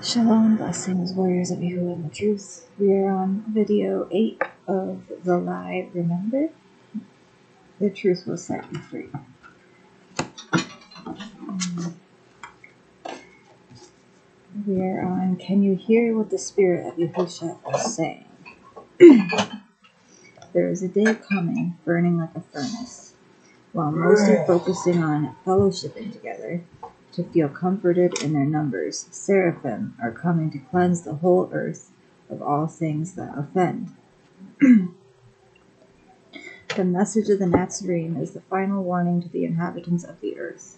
Shalom, blessings, warriors of Yahuwah and the truth. We are on video 8 of the lie. Remember, the truth will set you free. We are on, can you hear what the spirit of Yahusha is saying? There is a day coming, burning like a furnace. While most are focusing on fellowshipping together, to feel comforted in their numbers, seraphim are coming to cleanse the whole earth of all things that offend. The message of the Nazarene is the final warning to the inhabitants of the earth,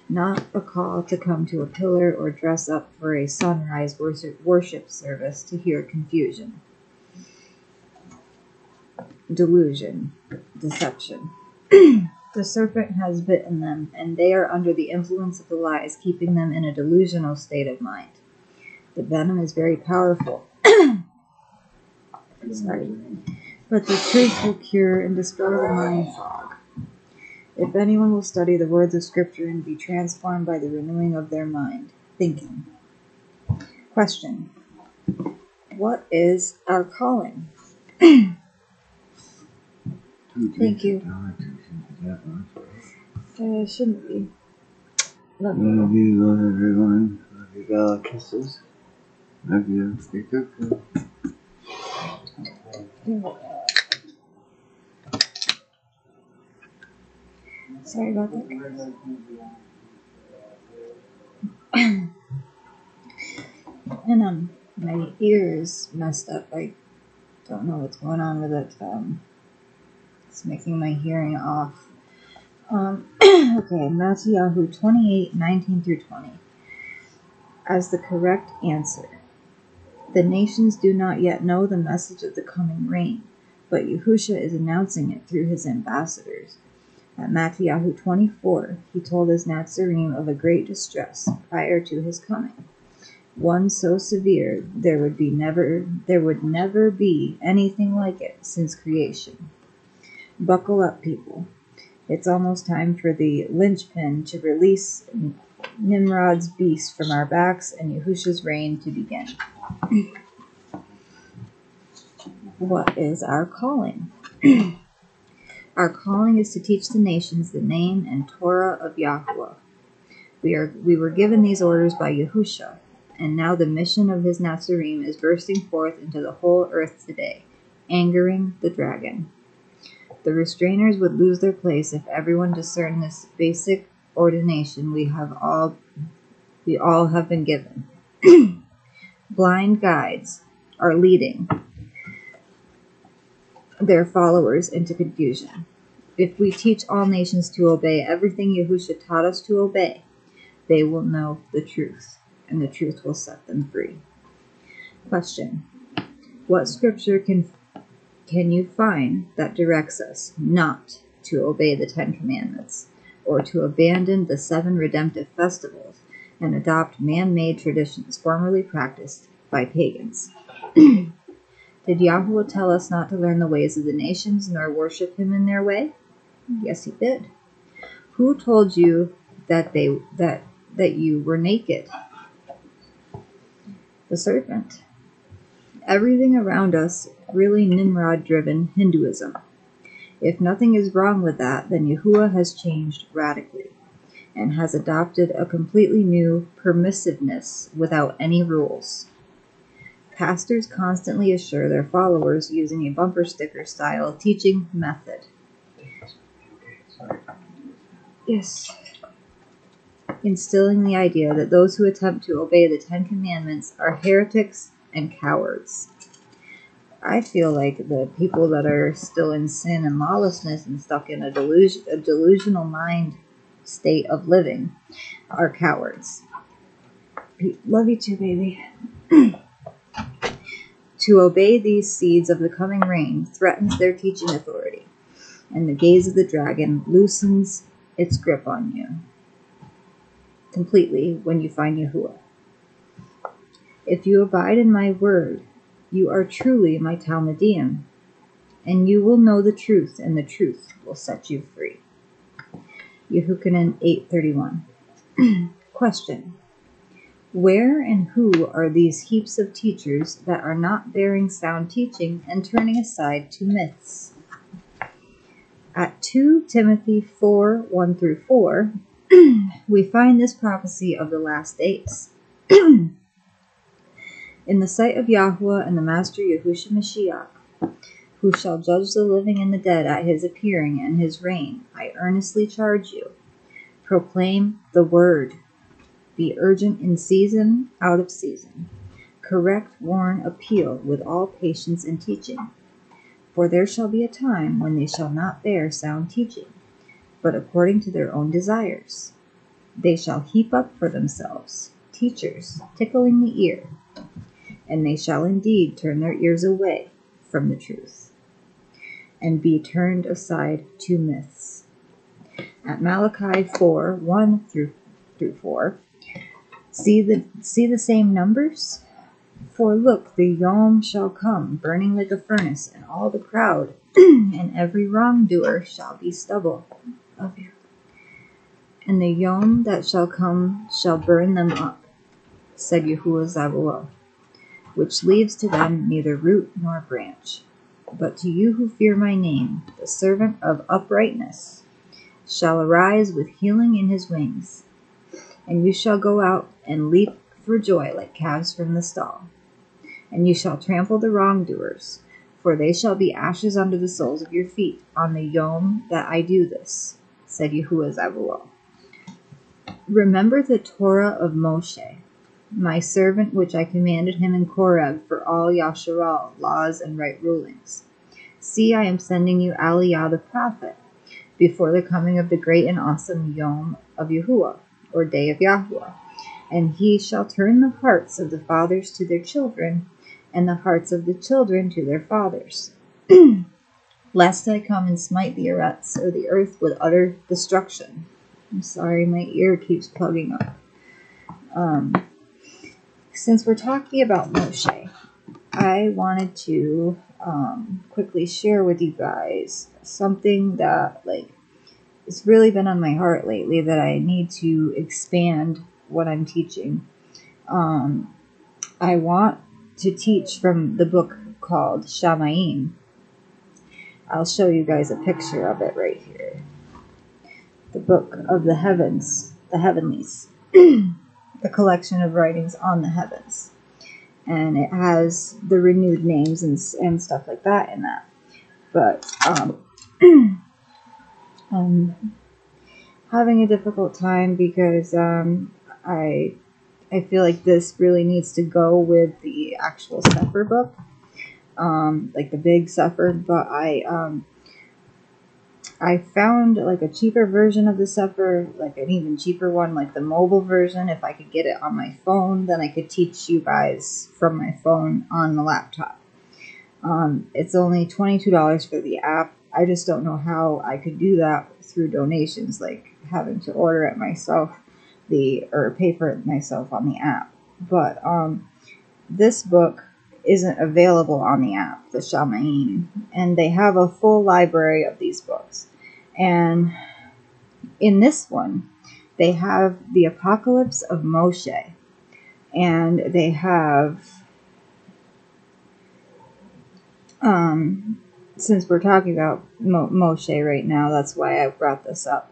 not a call to come to a pillar or dress up for a sunrise worship service to hear confusion, delusion, deception. The serpent has bitten them, and they are under the influence of the lies, keeping them in a delusional state of mind. The venom is very powerful. But the truth will cure and dispel the mind fog. If anyone will study the words of Scripture and be transformed by the renewing of their mind, thinking. Question. What is our calling? Thank you. Shouldn't be. Love you. Love you, love everyone. Love you, God. Kisses. Love you. Stay careful. Sorry about that. And my ear is messed up. I don't know what's going on with it. It's making my hearing off. Okay, Matthew 28:19-20. As the correct answer. The nations do not yet know the message of the coming reign, but Yahusha is announcing it through his ambassadors. At Matthew 24, he told his Nazarene of a great distress prior to his coming. One so severe there would never be anything like it since creation. Buckle up, people. It's almost time for the linchpin to release Nimrod's beast from our backs and Yahusha's reign to begin. What is our calling? Our calling is to teach the nations the name and Torah of Yahuwah. We were given these orders by Yahusha, and now the mission of his Nazarene is bursting forth into the whole earth today, angering the dragon. The restrainers would lose their place if everyone discerned this basic ordination we all have been given. Blind guides are leading their followers into confusion. If we teach all nations to obey everything Yahusha taught us to obey, they will know the truth, and the truth will set them free. Question. What scripture can you find that directs us not to obey the 10 Commandments, or to abandon the 7 redemptive festivals and adopt man-made traditions formerly practiced by pagans? Did Yahuwah tell us not to learn the ways of the nations nor worship him in their way? Yes, he did. Who told you that you were naked? The serpent. Everything around us really Nimrod-driven Hinduism. If nothing is wrong with that, then Yahuwah has changed radically and has adopted a completely new permissiveness without any rules. Pastors constantly assure their followers using a bumper sticker style teaching method. Yes. Instilling the idea that those who attempt to obey the 10 Commandments are heretics and cowards. I feel like the people that are still in sin and lawlessness and stuck in a delusional mind state of living are cowards. Love you too, baby. To obey these seeds of the coming reign threatens their teaching authority, and the gaze of the dragon loosens its grip on you completely when you find Yahuwah. If you abide in my word, you are truly my Talmudim, and you will know the truth, and the truth will set you free. Yehukanan 8:31. Question. Where and who are these heaps of teachers that are not bearing sound teaching and turning aside to myths? At 2 Timothy 4, 1-4, we find this prophecy of the last days. In the sight of Yahuwah and the Master Yahusha Mashiach, who shall judge the living and the dead at his appearing and his reign, I earnestly charge you, proclaim the word. Be urgent in season, out of season. Correct, warn, appeal with all patience and teaching. For there shall be a time when they shall not bear sound teaching, but according to their own desires. They shall heap up for themselves teachers, tickling the ear, and they shall indeed turn their ears away from the truth, and be turned aside to myths. At Malachi 4, 1-4, see the same numbers? For look, the Yom shall come, burning like a furnace, and all the crowd, and every wrongdoer shall be stubble of you. And the Yom that shall come shall burn them up, said Yahuwah Zabaoth, which leaves to them neither root nor branch. But to you who fear my name, the servant of uprightness shall arise with healing in his wings, and you shall go out and leap for joy like calves from the stall. And you shall trample the wrongdoers, for they shall be ashes under the soles of your feet on the Yom that I do this, said Yahuwah Zabaoth. Remember the Torah of Moshe, my servant, which I commanded him in Koreb for all Yasharal, laws and right rulings. See, I am sending you Aliyah the prophet, before the coming of the great and awesome Yom of Yahuwah, or day of Yahuwah. And he shall turn the hearts of the fathers to their children, and the hearts of the children to their fathers, lest I come and smite the Eretz, or the earth with utter destruction. I'm sorry, my ear keeps plugging up. Since we're talking about Moshe, I wanted to quickly share with you guys something that it's really been on my heart lately, that I need to expand what I'm teaching. I want to teach from the book called Shaymayim. I'll show you guys a picture of it right here. The book of the heavens, the heavenlies, the collection of writings on the heavens. And it has the renewed names and stuff like that in that. But I'm having a difficult time because I feel like this really needs to go with the actual Cepher book, like the big Cepher. But I found like a cheaper version of the Cepher, like an even cheaper one, like the mobile version. If I could get it on my phone, then I could teach you guys from my phone on the laptop. It's only $22 for the app. I just don't know how I could do that through donations, like having to order it myself, or pay for it myself on the app. But this book isn't available on the app, the Shaymayim, and they have a full library of these books. And in this one, they have the Apocalypse of Moshe, and they have, since we're talking about Moshe right now, that's why I brought this up.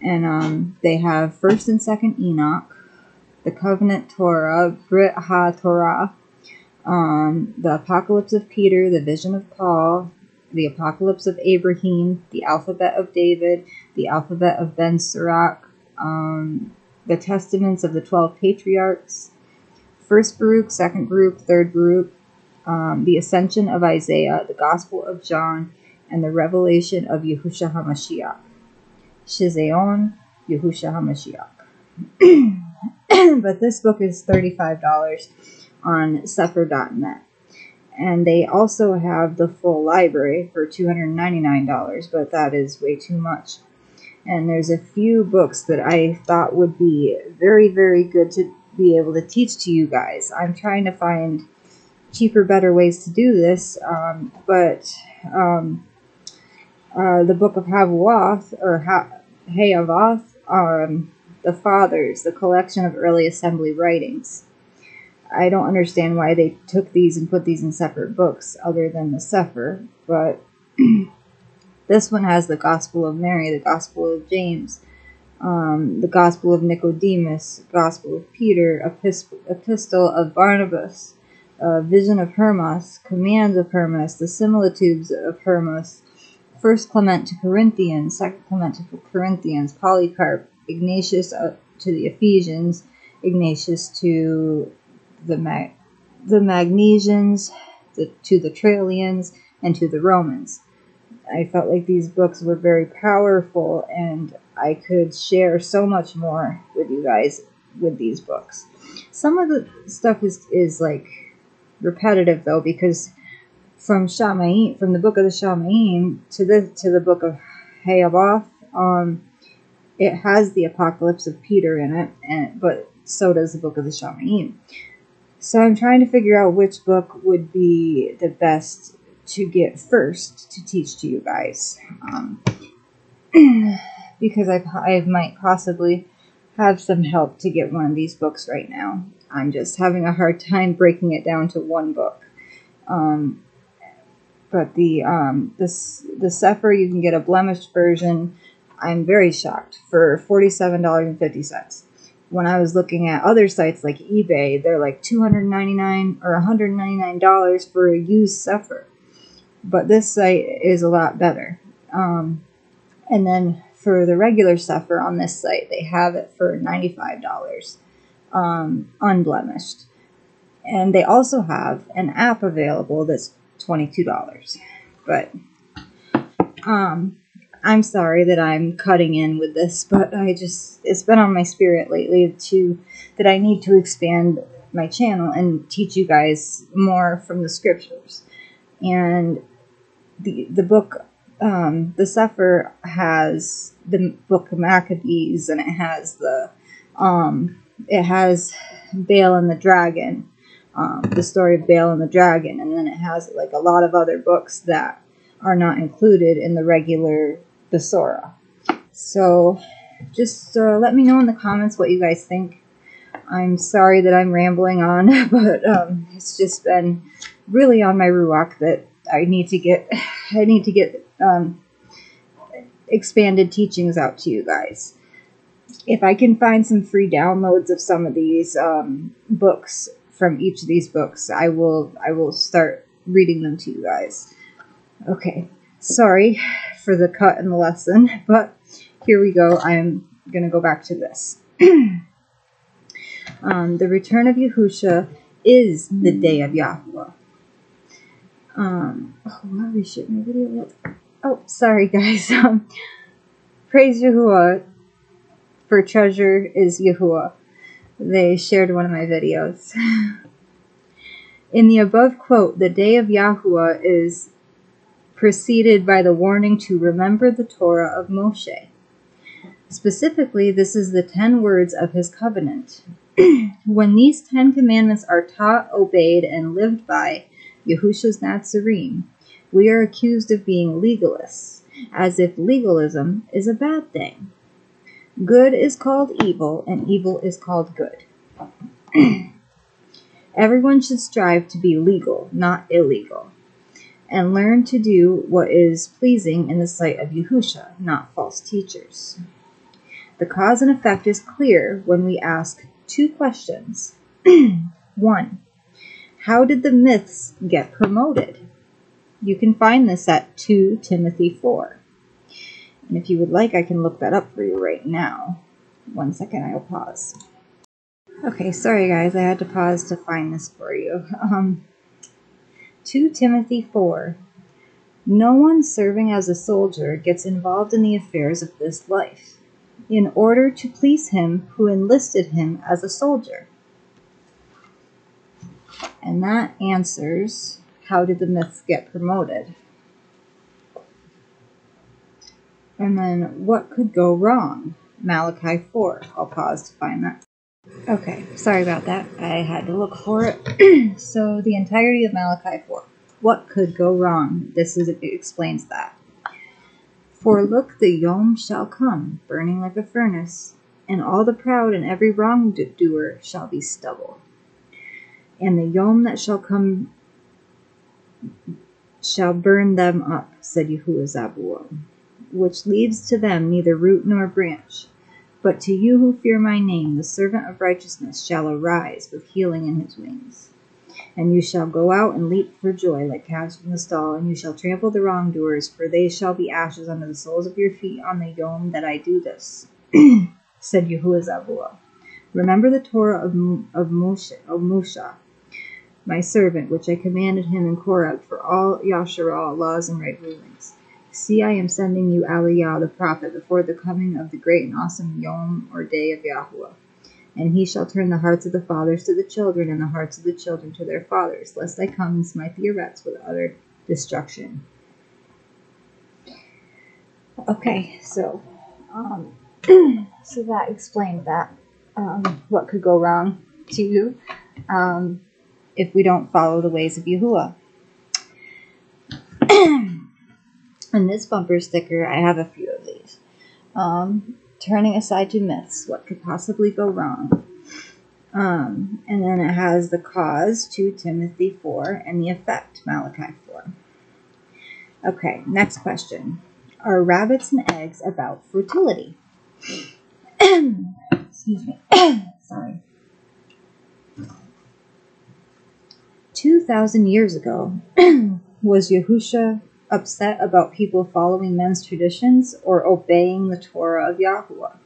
And they have 1st and 2nd Enoch, the Covenant Torah, Brit HaTorah, the Apocalypse of Peter, the Vision of Paul, the Apocalypse of Abraham, the Alphabet of David, the Alphabet of Besorah, the Testaments of the 12 Patriarchs, 1st Baruch, 2nd Baruch, 3rd Baruch, the Ascension of Isaiah, the Gospel of John, and the Revelation of Yahusha HaMashiach. Shizeon, Yahusha HaMashiach. But this book is $35 on Cepher.net. And they also have the full library for $299, but that is way too much. And there's a few books that I thought would be very, very good to be able to teach to you guys. I'm trying to find cheaper, better ways to do this, but the book of Havuoth, or Hayavoth, the Fathers, the collection of early assembly writings. I don't understand why they took these and put these in separate books other than the Cepher, but this one has the Gospel of Mary, the Gospel of James, the Gospel of Nicodemus, Gospel of Peter, Epistle of Barnabas, Vision of Hermas, Commands of Hermas, the Similitudes of Hermas, First Clement to Corinthians, Second Clement to Corinthians, Polycarp, Ignatius to the Ephesians, Ignatius to the Magnesians, to the Trallians, and to the Romans. I felt like these books were very powerful, and I could share so much more with you guys with these books. Some of the stuff is like repetitive though, because from Shaymayim, from the book of the Shaymayim to the book of Hebraic, it has the Apocalypse of Peter in it, but so does the book of the Shaymayim. So I'm trying to figure out which book would be the best to get first to teach to you guys, because I might possibly have some help to get one of these books right now. I'm just having a hard time breaking it down to one book. But the Cepher, you can get a blemished version. I'm very shocked for $47.50. When I was looking at other sites like eBay, they're like $299 or $199 for a used Cepher. But this site is a lot better. And then for the regular Cepher on this site, they have it for $95, unblemished. And they also have an app available that's $22. But I'm sorry that I'm cutting in with this, but it's been on my spirit lately that I need to expand my channel and teach you guys more from the scriptures. And the book, the Cepher has the book of Maccabees, and it has Baal and the dragon, the story of Baal and the dragon, and then it has like a lot of other books that are not included in the regular Besorah. So just let me know in the comments what you guys think. I'm sorry that I'm rambling on, but it's just been really on my ruach that I need to get expanded teachings out to you guys. If I can find some free downloads of some of these books from each of these books, I will start reading them to you guys. Okay, sorry for the cut in the lesson, but here we go. I'm going to go back to this. The return of Yahusha is the day of Yahuwah. Why are we shooting a video? Oh, sorry guys. Praise Yahuwah, for treasure is Yahuwah. They shared one of my videos. In the above quote, the day of Yahuwah is preceded by the warning to remember the Torah of Moshe. Specifically, this is the 10 words of his covenant. When these 10 commandments are taught, obeyed, and lived by Yahusha's Nazarene, we are accused of being legalists, as if legalism is a bad thing. Good is called evil, and evil is called good. Everyone should strive to be legal, not illegal, and learn to do what is pleasing in the sight of Yahusha, not false teachers. The cause and effect is clear when we ask 2 questions. 1. How did the myths get promoted? You can find this at 2 Timothy 4. And if you would like, I can look that up for you right now. 1 second, I'll pause. Okay, sorry guys, I had to pause to find this for you. 2 Timothy 4. No one serving as a soldier gets involved in the affairs of this life, in order to please him who enlisted him as a soldier. And that answers, how did the myths get promoted? And then, what could go wrong? Malachi 4. I'll pause to find that. Okay, sorry about that. I had to look for it. So, the entirety of Malachi 4. What could go wrong? It explains that. For look, the Yom shall come, burning like a furnace, and all the proud and every wrongdoer shall be stubble. And the yom that shall come shall burn them up, said Yahuwah, which leaves to them neither root nor branch. But to you who fear my name, the servant of righteousness shall arise with healing in his wings. And you shall go out and leap for joy like calves from the stall, and you shall trample the wrongdoers, for they shall be ashes under the soles of your feet on the yom that I do this, said Yahuwah. Remember the Torah of Moshe, my servant, which I commanded him in Korah for all Yasharah laws and right rulings. See, I am sending you Aliyah the prophet before the coming of the great and awesome Yom or day of Yahuwah. And he shall turn the hearts of the fathers to the children, and the hearts of the children to their fathers, lest I come and smite the Eretz with utter destruction. Okay, so that explained that. What could go wrong to you if we don't follow the ways of Yahuwah. And this bumper sticker, I have a few of these. Turning aside to myths, what could possibly go wrong? And then it has the cause, 2 Timothy 4, and the effect, Malachi 4. Okay, next question. Are rabbits and eggs about fertility? Excuse me. Sorry. 2,000 years ago, was Yahusha upset about people following men's traditions or obeying the Torah of Yahuwah?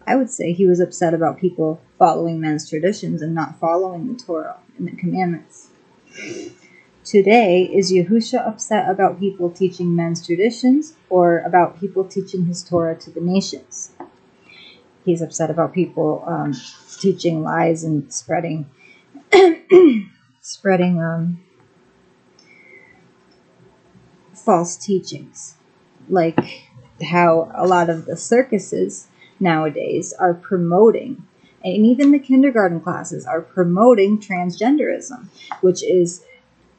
I would say he was upset about people following men's traditions and not following the Torah and the commandments. Today, is Yahusha upset about people teaching men's traditions or about people teaching his Torah to the nations? He's upset about people teaching lies and spreading false teachings, like how a lot of the circuses nowadays are promoting, and even the kindergarten classes are promoting transgenderism, which is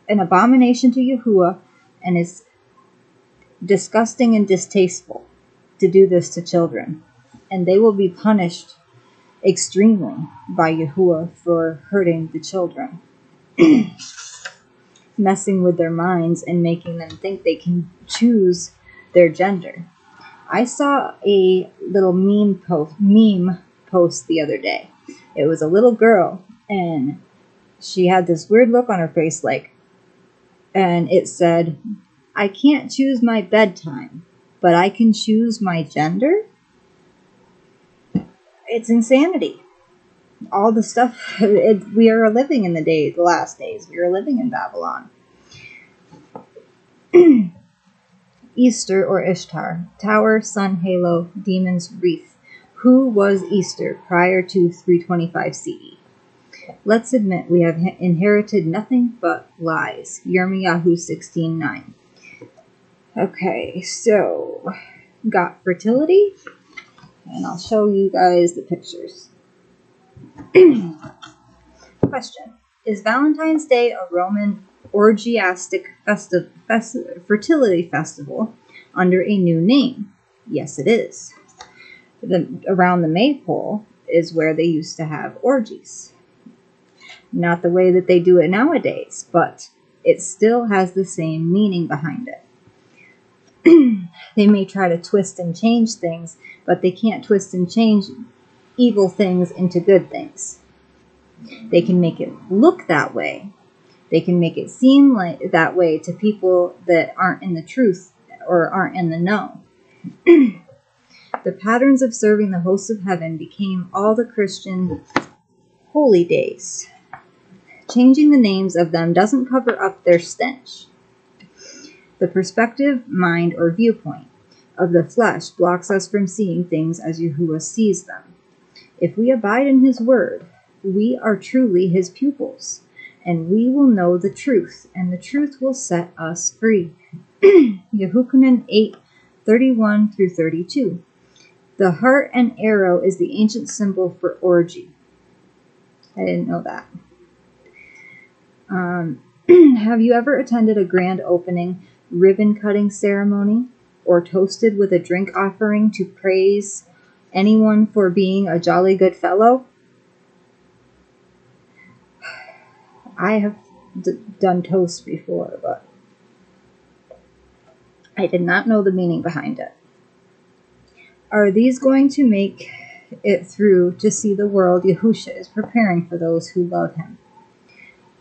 an abomination to Yahuwah and is disgusting and distasteful to do this to children. And they will be punished extremely by Yahuwah for hurting the children. Messing with their minds and making them think they can choose their gender. I saw a little meme post the other day. It was a little girl, and she had this weird look on her face, and it said, "I can't choose my bedtime, but I can choose my gender." It's insanity. All the stuff, we are living in the last days. We are living in Babylon. Easter or Ishtar, tower, sun, halo, demons, wreath. Who was Easter prior to 325 CE? Let's admit we have inherited nothing but lies. Yirmiyahu 16:9. Okay, so got fertility, and I'll show you guys the pictures. Question. Is Valentine's Day a Roman orgiastic fertility festival under a new name? Yes, it is. Around the maypole is where they used to have orgies. Not the way that they do it nowadays, but it still has the same meaning behind it. They may try to twist and change things, but they can't twist and change evil things into good things. They can make it look that way. They can make it seem like that way to people that aren't in the truth or aren't in the know. The patterns of serving the hosts of heaven became all the Christian holy days. Changing the names of them doesn't cover up their stench. The perspective, mind, or viewpoint of the flesh blocks us from seeing things as Yahuwah sees them. If we abide in his word, we are truly his pupils, and we will know the truth, and the truth will set us free. Yehukanan 8:31 through 32. The heart and arrow is the ancient symbol for orgy. I didn't know that. Have you ever attended a grand opening ribbon cutting ceremony or toasted with a drink offering to praise Anyone for being a jolly good fellow? I have done toast before, but I did not know the meaning behind it. Are these going to make it through to see the world Yahusha is preparing for those who love him?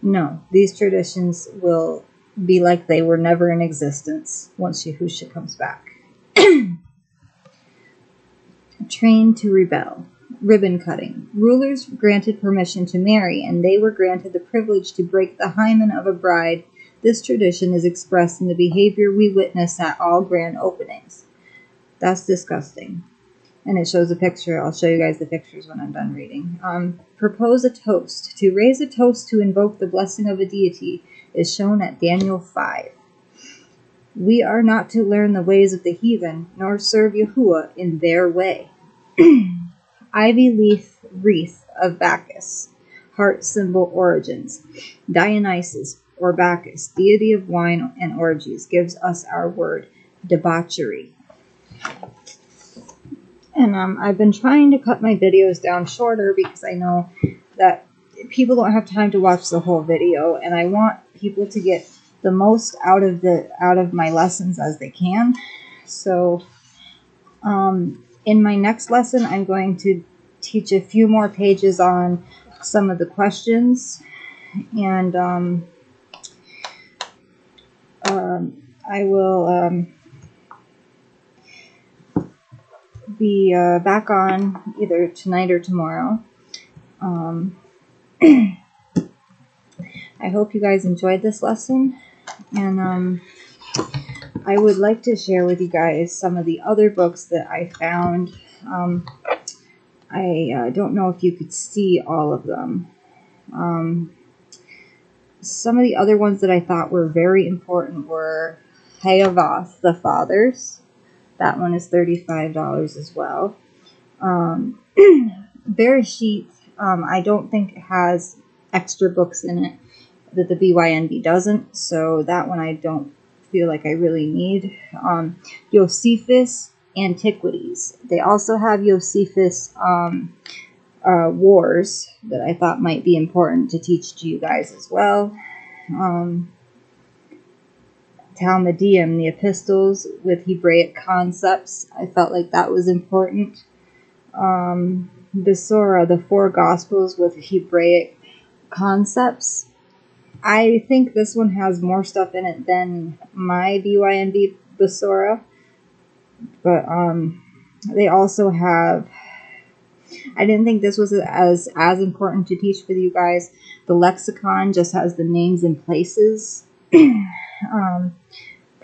No, these traditions will be like they were never in existence once Yahusha comes back. Trained to rebel. Ribbon cutting. Rulers granted permission to marry, and they were granted the privilege to break the hymen of a bride. This tradition is expressed in the behavior we witness at all grand openings. That's disgusting. And it shows a picture. I'll show you guys the pictures when I'm done reading. Propose a toast. To raise a toast to invoke the blessing of a deity is shown at Daniel 5. We are not to learn the ways of the heathen, nor serve Yahuwah in their way. Ivy leaf wreath of Bacchus. Heart symbol origins. Dionysus, or Bacchus, deity of wine and orgies, gives us our word, debauchery. And I've been trying to cut my videos down shorter because I know that people don't have time to watch the whole video, and I want people to get the most out of my lessons as they can. So in my next lesson, I'm going to teach a few more pages on some of the questions, and I will be back on either tonight or tomorrow. I hope you guys enjoyed this lesson, and I would like to share with you guys some of the other books that I found. I don't know if you could see all of them. Some of the other ones that I thought were very important were Yocephus The Fathers. That one is $35 as well. Bereshit, I don't think it has extra books in it that the BYNB doesn't, so that one I don't feel like I really need. Yocephus Antiquities. They also have Yocephus Wars that I thought might be important to teach to you guys as well. Talmudium, the epistles with Hebraic concepts. I felt like that was important. Besorah, the Four Gospels with Hebraic concepts. I think this one has more stuff in it than my BYNB Besorah. But they also have, I didn't think this was as important to teach with you guys. The lexicon just has the names and places.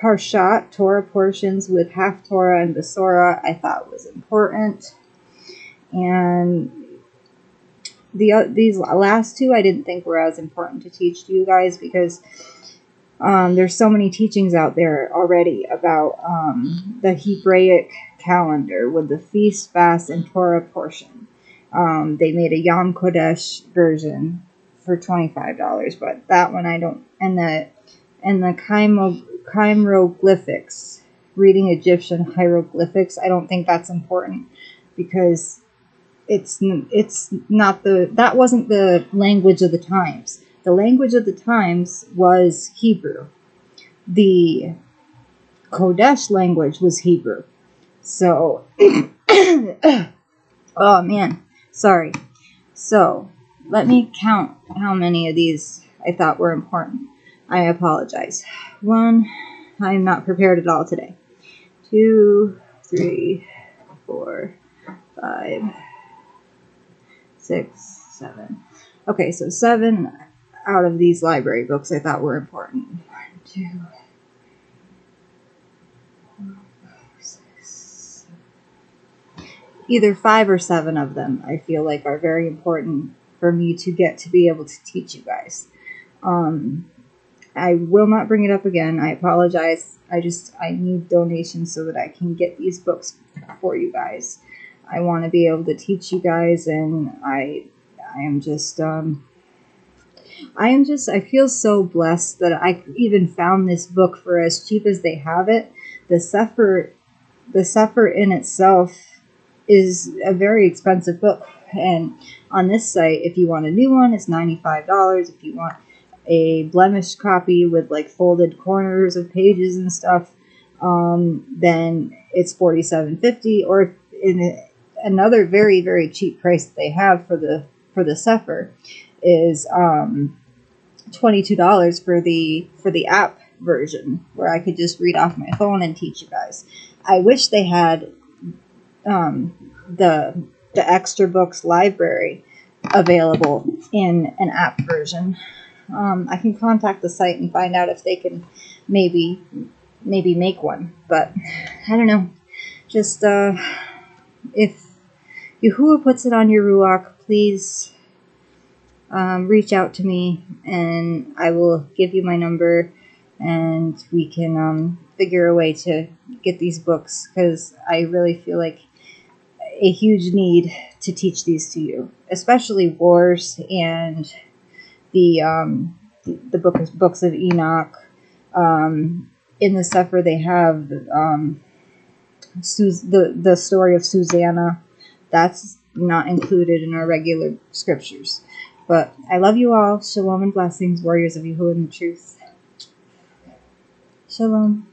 Parshat, Torah portions with half Torah and Besorah, I thought was important. And these last two I didn't think were as important to teach to you guys because there's so many teachings out there already about the Hebraic calendar with the feast, fast, and Torah portion. They made a Yom Kodesh version for $25, but that one I don't. And the hieroglyphics, reading Egyptian hieroglyphics, I don't think that's important because it's not that wasn't the language of the times. The language of the times was Hebrew. The Kodesh language was Hebrew. So, oh man, sorry. So, let me count how many of these I thought were important. I apologize. 1, I'm not prepared at all today. 2, 3, 4, 5, 6, 7. Okay, so 7 out of these library books I thought were important. 1, 2, 4, 5, 6, 7. Either 5 or 7 of them I feel like are very important for me to get to be able to teach you guys. I will not bring it up again. I apologize. I need donations so that I can get these books for you guys. I want to be able to teach you guys, and I feel so blessed that I even found this book for as cheap as they have it. The Cepher in itself is a very expensive book. And on this site, if you want a new one, it's $95. If you want a blemished copy with like folded corners of pages and stuff, then it's $47.50. Or in another very, very cheap price that they have for the Cepher is $22 for the app version, where I could just read off my phone and teach you guys. I wish they had the extra books library available in an app version. I can contact the site and find out if they can maybe make one, but I don't know. Just if Yahuwah puts it on your ruach, please reach out to me, and I will give you my number, and we can figure a way to get these books, because I really feel like a huge need to teach these to you, especially Wars and the books of Enoch. In the Cepher, they have the story of Susanna. That's not included in our regular scriptures. But I love you all. Shalom and blessings, warriors of Yahuwah and the truth. Shalom.